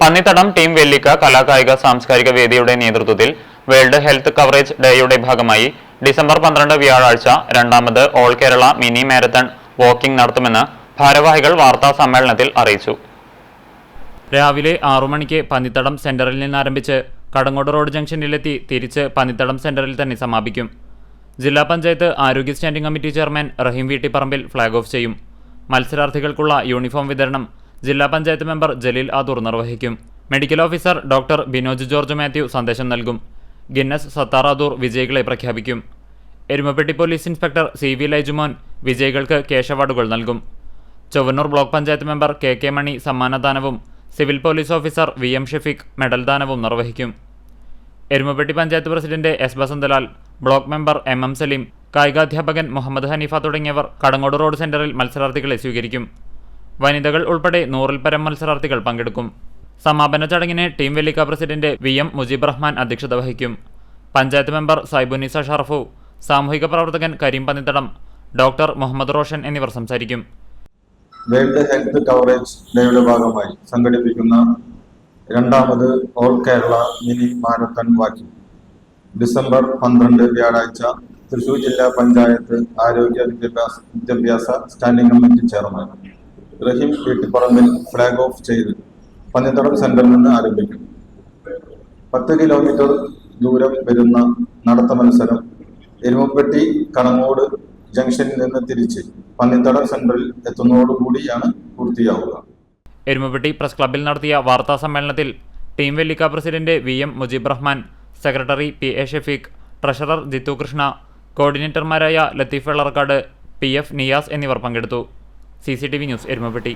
Pannithadam team വെല്ലിക്ക കലാകായിക സാംസ്കാരിക വേദിയുടെ നേതൃത്വത്തിൽ വേൾഡ് ഹെൽത്ത് കവറേജ് ഡേയുടെ ഭാഗമായി ഡിസംബർ 12 വ്യാഴാഴ്ച രണ്ടാമത് all Kerala mini marathon walking നടത്തുമെന്ന് ഭാരവാഹികൾ വാർത്താ സമ്മേളനത്തിൽ അറിയിച്ചു. രാവിലെ 6 മണിക്ക് പന്നിത്തടം സെന്ററിൽ നിന്നാരംഭിച്ച് കടങ്ങോട് റോഡ് ജംഗ്ഷനിലെത്തി തിരിച്ച് പന്നിത്തടം സെന്ററിൽ തന്നെ സമാപിക്കും. ജില്ലാ പഞ്ചായത്ത് ആരോഗ്യ standing committee chairman Raheem Veettipparambil flag of ചെയ്യും. മത്സരാർത്ഥികൾക്കുള്ള യൂണിഫോം വിതരണം ജില്ലാ പഞ്ചായത്ത് മെമ്പർ ജലീൽ ആദൂർ നിർവഹിക്കും. Medical officer doctor Binoj George Mathew സന്ദേശം നൽകും. ഗിന്നസ് സത്താർ ആദൂർ വിജയികളെ പ്രഖ്യാപിക്കും. Erumapetty police inspector CV Laijumon വിജയികൾക്ക് ക്യാഷ് അവാർഡുകൾ നൽകും. Chowwannur block panchayat member KK Mani സമ്മാനദാനവും civil police officer VM Shafeeq medal ദാനവും നിർവഹിക്കും. Erumapetty panchayat president S Basanthalal, block member MM Saleem, കായികാധ്യാപകൻ മുഹമ്മദ് ഹനീഫ തുടങ്ങിയവർ കടങ്ങോട് റോഡ് സെന്ററിൽ മത്സരാർത്ഥികളെ സ്വീകരിക്കും. വനിതകൾ ഉൾപ്പെടെ 100-ൽ പരം മത്സരാർത്ഥികൾ പങ്കെടുക്കും. സമാപന ചടങ്ങിന് team Vellikka president VM Mujeeb Rahman അധ്യക്ഷത വഹിക്കും. പഞ്ചായത്ത് മെമ്പർ സൈബുനിസ ഷറഫു, സാമൂഹിക പ്രവർത്തകൻ കരീം പന്നിത്തടം, ഡോക്ടർ മുഹമ്മദ് റോഷൻ എന്നിവർ സംസാരിക്കും. വേൾഡ് ഹെൽത്ത് കവറേജ് ഡേയുടെ ഭാഗമായി സംഘടിപ്പിക്കുന്ന രണ്ടാമത് all Kerala mini marathon walking December 12 വ്യാഴാഴ്ച തൃശൂർ ജില്ലാ പഞ്ചായത്ത് ആരോഗ്യ വിദ്യാഭ്യാസ standing committee chairman Raheem Veettipparambil flag off ചെയ്ത് പന്നിത്തടം സെന്ററിൽ നിന്ന് ആരംഭിക്കും. 10 കിലോമീറ്റർ ദൂരം വരുന്ന നടത്ത മത്സരം എരുമപ്പെട്ടി കടങ്ങോട് ജംഗ്ഷനിൽ നിന്ന് തിരിച്ച് പന്നിത്തടം സെന്ററിൽ എത്തുന്നതോടുകൂടിയാണ് പൂർത്തിയാവുക. എരുമപ്പെട്ടി പ്രസ് ക്ലബ്ബിൽ നടത്തിയ വാർത്താ സമ്മേളനത്തിൽ team Vellikka president VM Mujeeb Rahman, secretary PA Shafeeq, treasurer Jithu Krishna, കോർഡിനേറ്റർമാരായ ലത്തീഫ് വെള്ളർക്കാട്, PF നിയാസ് എന്നിവർ പങ്കെടുത്തു. CCTV news Erumapetty.